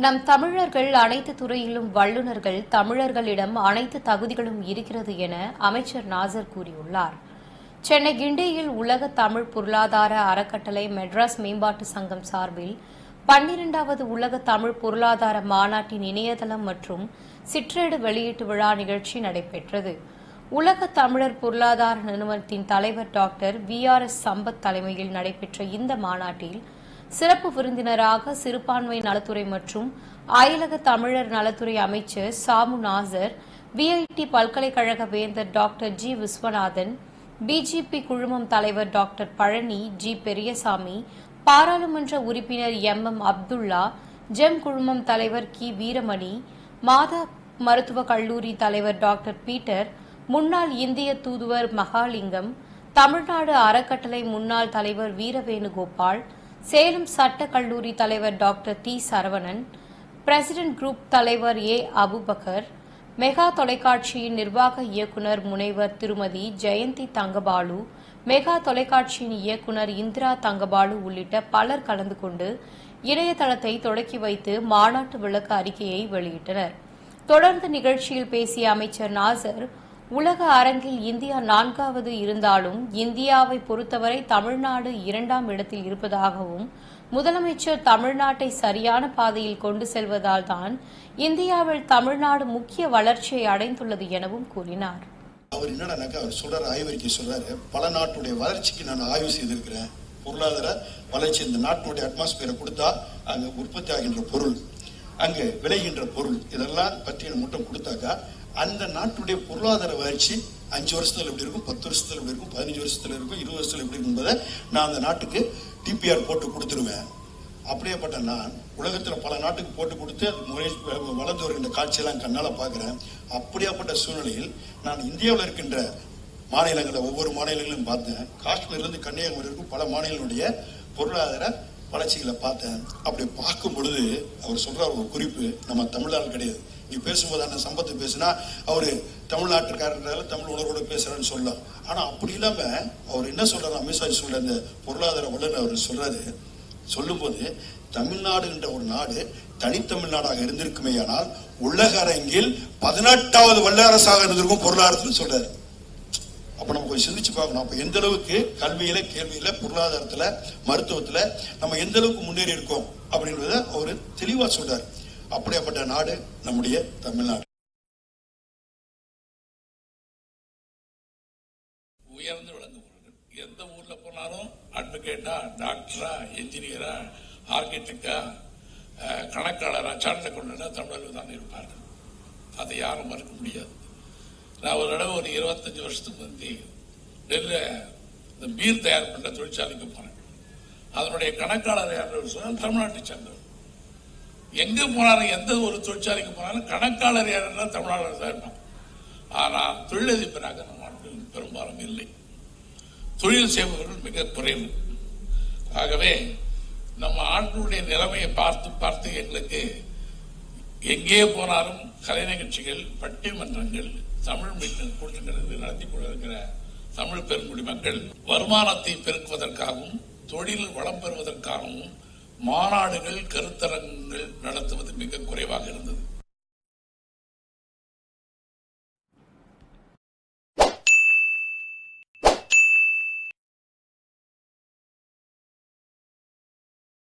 நம் தமிழர்கள் அனைத்து துறையிலும் வல்லுநர்கள், தமிழர்களிடம் அனைத்து தகுதிகளும் இருக்கிறது என அமைச்சர் நாசர் கூறியுள்ளார். சென்னை கிண்டியில் உலக தமிழ் பொருளாதார அறக்கட்டளை மெட்ராஸ் மேம்பாட்டு சங்கம் சார்பில் 12வது உலக தமிழ் பொருளாதார மாநாட்டின் இணையதளம் மற்றும் சிற்றேடு வெளியீட்டு விழா நிகழ்ச்சி நடைபெற்றது. உலக தமிழர் பொருளாதார நிறுவனத்தின் தலைவர் டாக்டர் VRS சம்பத் தலைமையில் நடைபெற்ற இந்த மாநாட்டில் சிறப்பு விருந்தினராக சிறுபான்மை நலத்துறை மற்றும் அயலக தமிழர் நலத்துறை அமைச்சர் சாமு நாசர், VIT பல்கலைக்கழக வேந்தர் டாக்டர் G. விஸ்வநாதன், BJP குழுமம் தலைவர் டாக்டர் பழனி G. பெரியசாமி, பாராளுமன்ற உறுப்பினர் MM. அப்துல்லா, ஜெம் குழுமம் தலைவர் கி. வீரமணி, மாதா மருத்துவக் கல்லூரி தலைவர் டாக்டர் பீட்டர், முன்னாள் இந்திய தூதுவர் மகாலிங்கம், தமிழ்நாடு அறக்கட்டளை முன்னாள் தலைவர் வீரவேணுகோபால், சேலம் சட்ட கல்லூரி தலைவர் doctor T. Saravanan, president group தலைவர் A. அபுபக்கர், மெகா தொலைக்காட்சியின் நிர்வாக இயக்குநர் முனைவர் திருமதி ஜெயந்தி தங்கபாலு, மெகா தொலைக்காட்சியின் இயக்குநர் இந்திரா தங்கபாலு உள்ளிட்ட பலர் கலந்து கொண்டு இணையதளத்தை தொடக்கி வைத்து மாநாட்டு விளக்க அறிக்கையை வெளியிட்டனர். தொடர்ந்து நிகழ்ச்சியில் பேசிய அமைச்சர் நாசர், உலக அரங்கில் இந்தியா 4வது இருந்தாலும் இந்தியாவை பொறுத்தவரை தமிழ்நாடு 2ஆம் இடத்தில் இருப்பதாகவும், முதலமைச்சர் தமிழ்நாட்டை சரியான பாதையில் கொண்டு செல்வதால் தான் இந்தியாவில் தமிழ்நாடு முக்கிய வளர்ச்சியை அடைந்துள்ளது எனவும் கூறினார். அவர் என்னடானாக்கா அவர் சொல்றாரு, ஆய்வறிக்கை சொல்றாரு, பல நாட்டுடைய வளர்ச்சிக்கு நான் ஆய்வு செய்திருக்கிறேன். பொருளாதார வளர்ச்சி இந்த நாட்டினுடைய அட்மாஸ்பியரை கொடுத்தா அங்க உற்பத்தி ஆகின்ற பொருள், அங்கு விளைகின்ற பொருள், இதெல்லாம் பற்றி மட்டும் கொடுத்தாக்கா அந்த நாட்டுடைய பொருளாதார வளர்ச்சி 5 வருஷத்துல எப்படி இருக்கும், 10 வருஷத்துல எப்படி இருக்கும், 15 வருஷத்துல இருக்கும், 20 வருஷத்துல எப்படி இருக்கும் என்பதை நான் அந்த நாட்டுக்கு TPR போட்டு கொடுத்துருவேன். அப்படியேப்பட்ட நான் உலகத்துல பல நாட்டுக்கு போட்டு கொடுத்து வளர்ந்து வருகின்ற காட்சியெல்லாம் கண்ணால பாக்குறேன். அப்படியாப்பட்ட சூழ்நிலையில் நான் இந்தியாவில் இருக்கின்ற மாநிலங்களை ஒவ்வொரு மாநிலங்களும் பார்த்தேன். காஷ்மீர்ல இருந்து கன்னியாகுமரி இருக்கும் பல மாநிலங்களுடைய பொருளாதார வளர்ச்சிகளை பார்த்தேன். அப்படி பார்க்கும் பொழுது அவர் சொல்ற ஒரு குறிப்பு, நம்ம தமிழ்நாடு கிடையாது. நீ பேசும்போது அந்த சம்பத்து பேசினா அவரு தமிழ்நாட்டுக்காரர்களால தமிழ் உணர்வோடு பேசுறான்னு சொல்லலாம். ஆனா அப்படி இல்லாம அவர் என்ன சொல்றாரு, அமித்ஷா சொல்ற அந்த பொருளாதார வல்லுநர் அவர் சொல்றாரு, சொல்லும் போது தமிழ்நாடு என்ற ஒரு நாடு தனித்தமிழ்நாடாக இருந்திருக்குமே, ஆனால் உலக அரங்கில் 18வது வல்லரசாக இருந்திருக்கும் பொருளாதாரத்தில் சொல்றாரு. அப்ப நம்ம கொஞ்சம் சிந்திச்சு பார்க்கணும். அப்ப எந்த அளவுக்கு கல்வியில, கேள்வியில, பொருளாதாரத்துல, மருத்துவத்துல நம்ம எந்த அளவுக்கு முன்னேறி இருக்கோம் அப்படின்றத அவரு தெளிவா சொல்றாரு. அப்படியாப்பட்ட நாடு நம்முடைய தமிழ்நாடு. உயர்ந்து விளங்குவார்கள். எந்த ஊர்ல போனாலும் அட்வொகேட்டா, டாக்டரா, என்ஜினியரா, ஆர்கிடெக்டா, கணக்காளரா, சார்ந்த கொண்டா தமிழர்கள் தான் இருப்பார்கள். அதை யாரும் மறுக்க முடியாது. நான் ஒரு தடவை ஒரு 25 வருஷத்துக்கு முந்தி டெல்லியில இந்த பீர் தயார் பண்ற தொழிற்சாலைக்கு போனேன். அதனுடைய கணக்காளர் யார் சொன்னால் தமிழ்நாட்டை சேர்ந்தவர். எங்க போனாலும் எந்த ஒரு தொழிற்சாலைக்கு போனாலும் கணக்காளர் யாருன்னா தமிழ்நாடு தான் இருப்பாங்க. ஆனால் தொழிலதிபராக நம்ம நாட்டில் பெரும்பாலும் இல்லை. தொழில் செய்பவர்கள் மிக குறைவு. ஆகவே நம்ம ஆட்களுடைய நிலைமையை பார்த்து பார்த்து எங்களுக்கு எங்கே போனாலும் கலை நிகழ்ச்சிகள், பட்டிமன்றங்கள், தமிழ் மீட்பு கூட்டங்கள் நடத்தி கொண்டிருக்கிற தமிழ் பெருங்குடி மக்கள் வருமானத்தை பெருக்குவதற்காகவும் தொழில் வளம் பெறுவதற்காகவும் மாநாடுகள், கருத்தரங்குகள் நடத்துவது மிக குறைவாக இருந்தது.